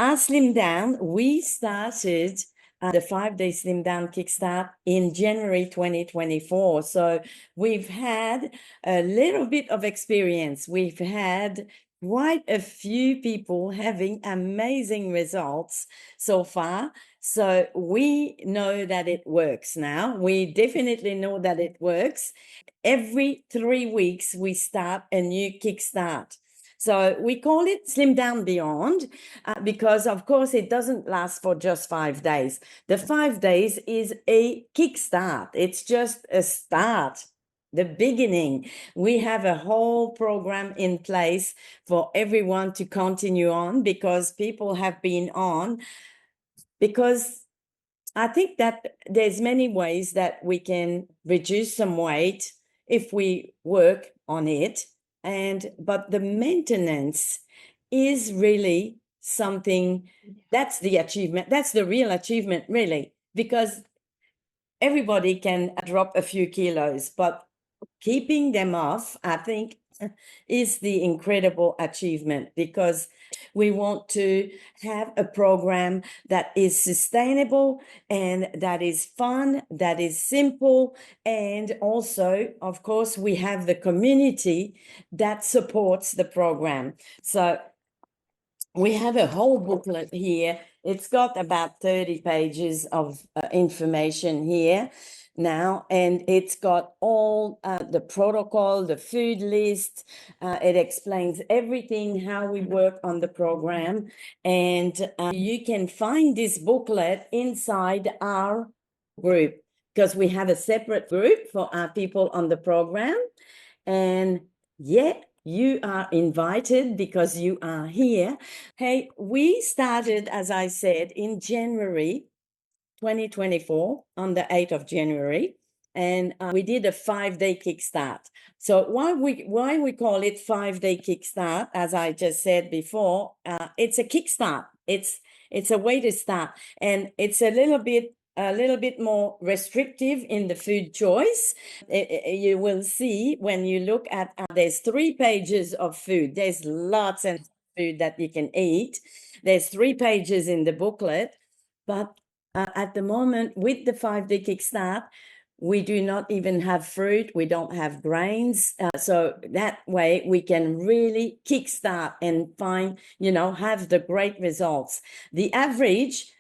our Slim Down, we started the 5-day Slim Down Kickstart in January 2024. So we've had a little bit of experience. We've had quite a few people having amazing results so far. So we know that it works now. We definitely know that it works. Every 3 weeks, we start a new kickstart. So we call it Slimdown Beyond because, of course, it doesn't last for just 5 days. The 5 days is a kickstart. It's just a start, the beginning. We have a whole program in place for everyone to continue on because people have been on. Because I think that there's many ways that we can reduce some weight if we work on it. But the maintenance is really something that's the achievement. That's the real achievement, really, because everybody can drop a few kilos, but keeping them off, I think, is the incredible achievement, because we want to have a program that is sustainable and that is fun, that is simple. And also, of course, we have the community that supports the program. So we have a whole booklet here. It's got about 30 pages of information here now, and it's got all the protocol, the food list. It explains everything, how we work on the program, and you can find this booklet inside our group, because we have a separate group for our people on the program. And yeah, you are invited because you are here. Hey, we started, as I said, in January 2024, on the 8th of January, and we did a 5-day kickstart. So why we call it 5-day kickstart, as I just said before, it's a kickstart. It's a way to start, and it's a little bit more restrictive in the food choice. You will see when you look at, there's 3 pages of food. There's lots of food that you can eat. There's 3 pages in the booklet, but at the moment, with the 5-day kickstart, we do not even have fruit. We don't have grains. So that way we can really kickstart and find, have the great results. The average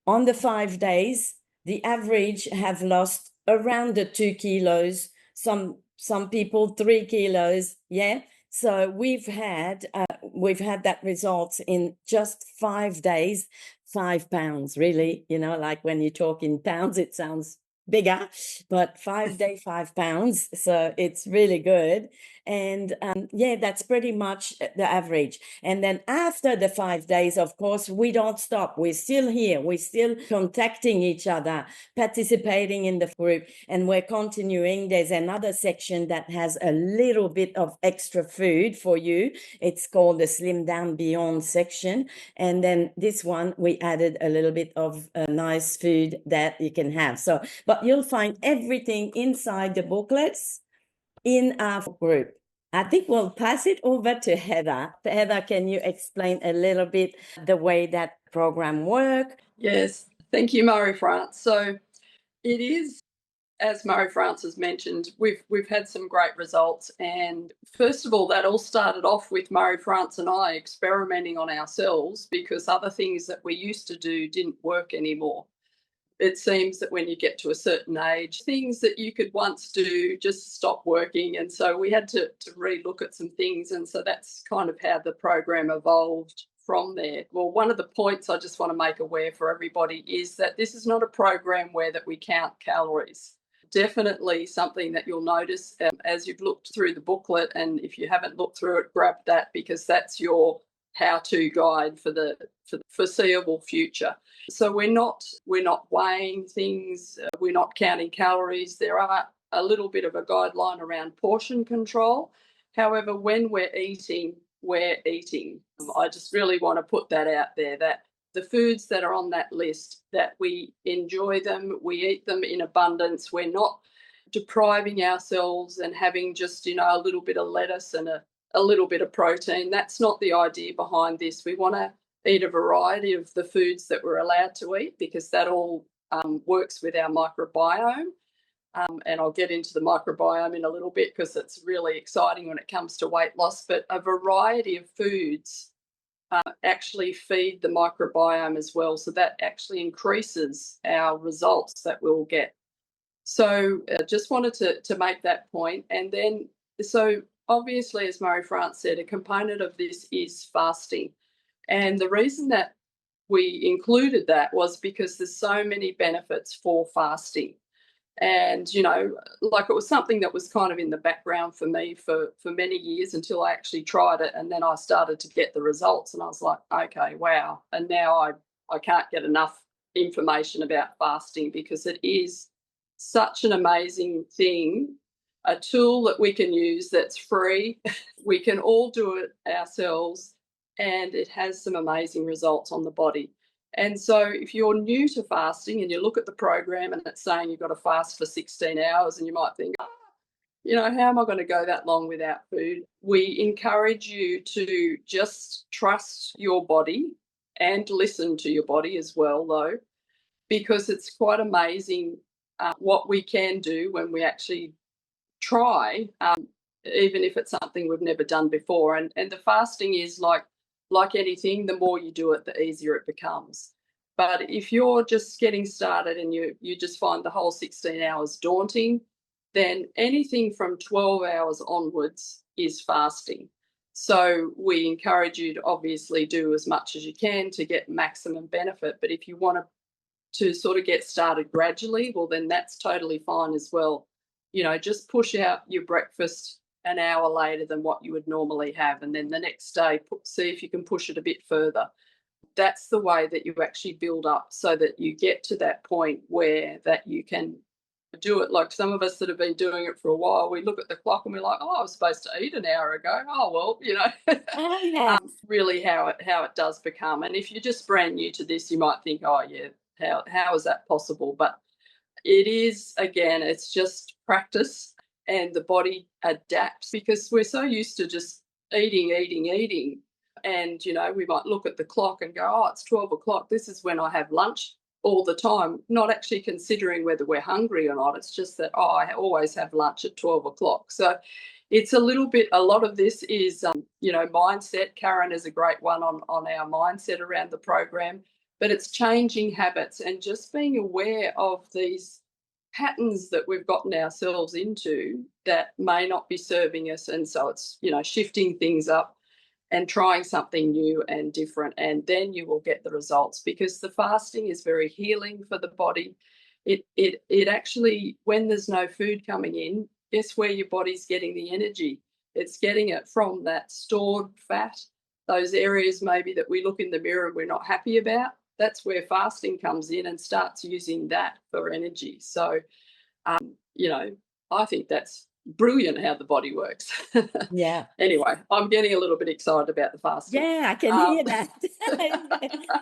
on the 5 days, the average have lost around the 2 kilos. Some people 3 kilos. Yeah. So we've had that results in just 5 days. 5 pounds, really, like when you talk in pounds, it sounds bigger, but 5 day, 5 pounds. So it's really good. And yeah, that's pretty much the average. And then after the 5 days, of course, we don't stop. We're still here. We're still contacting each other, participating in the group, and we're continuing. There's another section that has a little bit of extra food for you. It's called the Slimdown Beyond section. And then this one, we added a little bit of nice food that you can have. So, but you'll find everything inside the booklets in our group. I think we'll pass it over to Heather. Heather, can you explain a little bit the way that program works? Yes, thank you, Marie-France. So it is, as Marie-France has mentioned, we've had some great results. And first of all, that all started off with Marie-France and I experimenting on ourselves, because other things that we used to do didn't work anymore. It seems that when you get to a certain age, things that you could once do just stop working. And so we had to relook at some things. And so that's kind of how the program evolved from there. Well, one of the points I just want to make aware for everybody is that this is not a program where that we count calories. Definitely something that you'll notice as you've looked through the booklet. And if you haven't looked through it, grab that, because that's your how-to guide for the foreseeable future. So we're not weighing things, we're not counting calories. There are a little bit of a guideline around portion control. However, when we're eating, we're eating. I just really want to put that out there, that the foods that are on that list, that we enjoy them, we eat them in abundance. We're not depriving ourselves and having just, a little bit of lettuce and a little bit of protein. That's not the idea behind this. We want to eat a variety of the foods that we're allowed to eat, because that all works with our microbiome. And I'll get into the microbiome in a little bit because it's really exciting when it comes to weight loss. But a variety of foods actually feed the microbiome as well. So that actually increases our results that we'll get. So just wanted to make that point. And then, so obviously, as Marie-France said, a component of this is fasting. And the reason that we included that was because there's so many benefits for fasting. And, you know, like it was something that was kind of in the background for me for many years until I actually tried it. And then I started to get the results and I was like, okay, wow. And now I can't get enough information about fasting because it is such an amazing thing, a tool that we can use that's free. We can all do it ourselves and it has some amazing results on the body. And so if you're new to fasting and you look at the program and it's saying you've got to fast for 16 hours and you might think, oh, you know, how am I going to go that long without food? We encourage you to just trust your body and listen to your body as well, though, because it's quite amazing what we can do when we actually try, even if it's something we've never done before. And the fasting is like anything, the more you do it, the easier it becomes. But if you're just getting started and you just find the whole 16 hours daunting, then anything from 12 hours onwards is fasting. So we encourage you to obviously do as much as you can to get maximum benefit. But if you want to sort of get started gradually, well, then that's totally fine as well. You know, just push out your breakfast an hour later than what you would normally have. And then the next day, see if you can push it a bit further. That's the way that you actually build up so that you get to that point where that you can do it. Like some of us that have been doing it for a while, we look at the clock and we're like, oh, I was supposed to eat an hour ago. Oh, well, you know, Oh, yeah. really how it does become. And if you're just brand new to this, you might think, oh, yeah, how is that possible? But it is, again, it's just practice and the body adapts because we're so used to just eating. And, you know, we might look at the clock and go, oh, it's 12 o'clock. This is when I have lunch all the time, not actually considering whether we're hungry or not. It's just that, oh, I always have lunch at 12 o'clock. So it's a lot of this is, you know, mindset. Karen is a great one on our mindset around the program, but it's changing habits and just being aware of these patterns that we've gotten ourselves into that may not be serving us. And so it's, you know, shifting things up and trying something new and different, and then you will get the results because the fasting is very healing for the body. It actually, when there's no food coming in, guess where your body's getting the energy? It's getting it from that stored fat, those areas maybe that we look in the mirror and we're not happy about. That's where fasting comes in and starts using that for energy. So, you know, I think that's brilliant how the body works. Yeah. Anyway, I'm getting a little bit excited about the fasting. Yeah, I can hear that.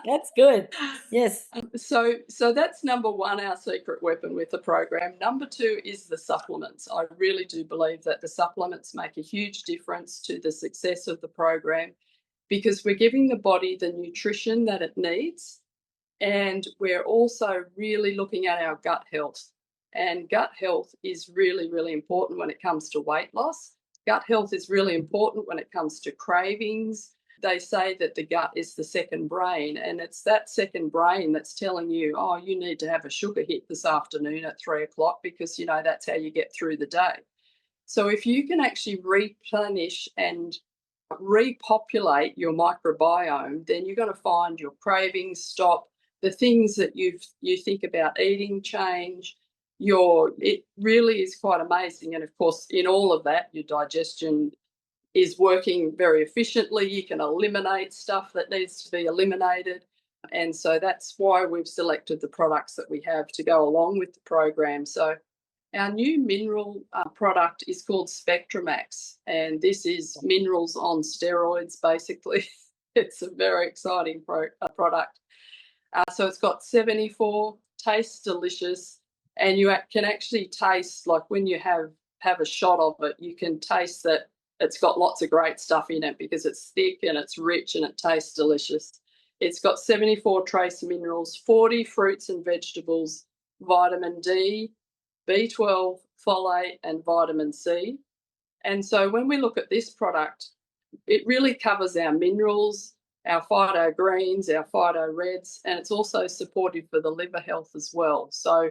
That's good. Yes. So that's number one, our secret weapon with the program. Number two is the supplements. I really do believe that the supplements make a huge difference to the success of the program because we're giving the body the nutrition that it needs, and we're also really looking at our gut health. And gut health is really, really important when it comes to weight loss. Gut health is really important when it comes to cravings. They say that the gut is the second brain, and it's that second brain that's telling you, oh, you need to have a sugar hit this afternoon at 3 o'clock because, you know, that's how you get through the day. So if you can actually replenish and repopulate your microbiome, then you're going to find your cravings stop, the things that you think about eating change. It really is quite amazing. And of course, in all of that, your digestion is working very efficiently. You can eliminate stuff that needs to be eliminated. And so that's why we've selected the products that we have to go along with the program. So our new mineral product is called Spectramax, and this is minerals on steroids, basically. It's a very exciting product. So it's got 74, tastes delicious, and you can actually taste, like when you have a shot of it, you can taste that it's got lots of great stuff in it because it's thick and it's rich and it tastes delicious. It's got 74 trace minerals, 40 fruits and vegetables, vitamin D, B12, folate, and vitamin C. And so when we look at this product, it really covers our minerals, our phyto greens, our phyto reds, and it's also supportive for the liver health as well. So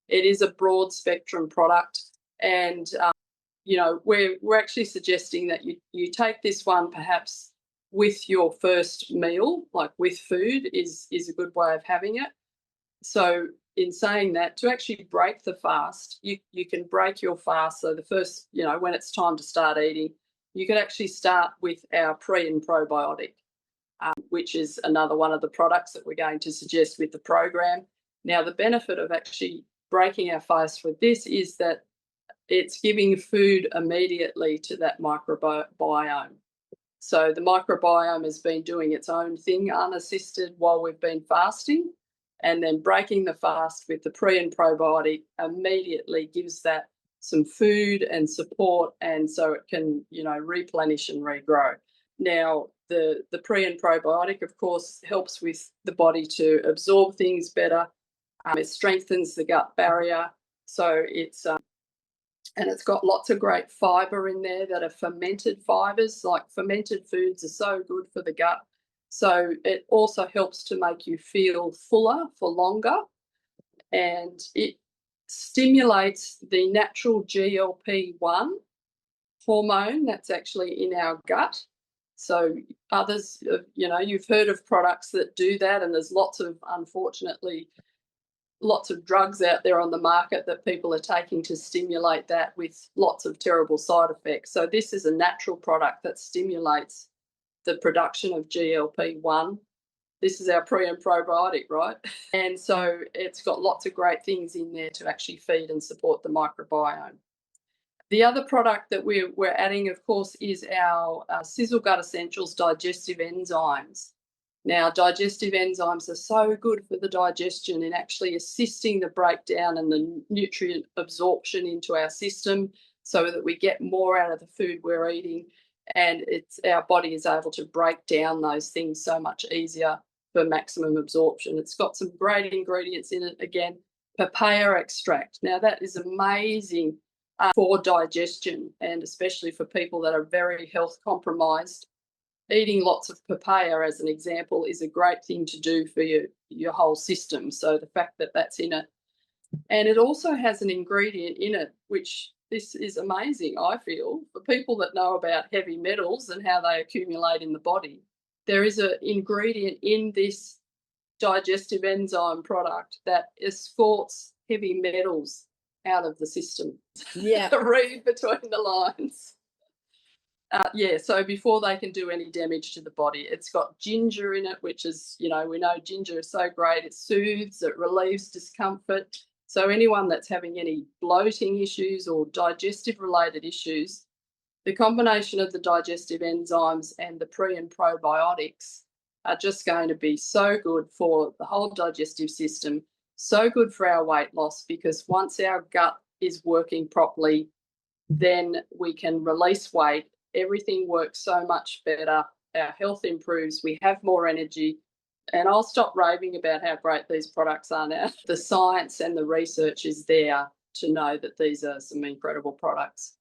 it is a broad spectrum product, and we're actually suggesting that you take this one perhaps with your first meal, like with food is a good way of having it. So in saying that, to actually break the fast, you can break your fast. So the first, when it's time to start eating, you can actually start with our pre and probiotic, which is another one of the products that we're going to suggest with the program. Now, the benefit of actually breaking our fast with this is that it's giving food immediately to that microbiome. So the microbiome has been doing its own thing unassisted while we've been fasting, and then breaking the fast with the pre and probiotic immediately gives that some food and support, and so it can, replenish and regrow. Now, the pre and probiotic, of course, helps with the body to absorb things better. It strengthens the gut barrier. So it's got lots of great fibre in there that are fermented fibres. Like fermented foods are so good for the gut. So it also helps to make you feel fuller for longer, and it stimulates the natural GLP-1 hormone that's actually in our gut. So others, you've heard of products that do that, and there's unfortunately, lots of drugs out there on the market that people are taking to stimulate that with lots of terrible side effects. So this is a natural product that stimulates the production of GLP-1. This is our pre and probiotic, right? And so it's got lots of great things in there to actually feed and support the microbiome. The other product that we're adding, of course, is our Sisel Gut Essentials digestive enzymes. Now, digestive enzymes are so good for the digestion and actually assisting the breakdown and the nutrient absorption into our system so that we get more out of the food we're eating, and our body is able to break down those things so much easier for maximum absorption. It's got some great ingredients in it. Again, papaya extract. Now, that is amazing for digestion, and especially for people that are very health compromised. Eating lots of papaya, as an example, is a great thing to do for your whole system. So the fact that that's in it. And it also has an ingredient in it, which this is amazing, I feel, for people that know about heavy metals and how they accumulate in the body. There is an ingredient in this digestive enzyme product that escorts heavy metals out of the system. Yeah. Read between the lines. So before they can do any damage to the body, it's got ginger in it, which is, we know ginger is so great. It soothes, it relieves discomfort. So anyone that's having any bloating issues or digestive related issues, the combination of the digestive enzymes and the pre and probiotics are just going to be so good for the whole digestive system, so good for our weight loss, because once our gut is working properly, then we can release weight. Everything works so much better. Our health improves. We have more energy. And I'll stop raving about how great these products are now. The science and the research is there to know that these are some incredible products.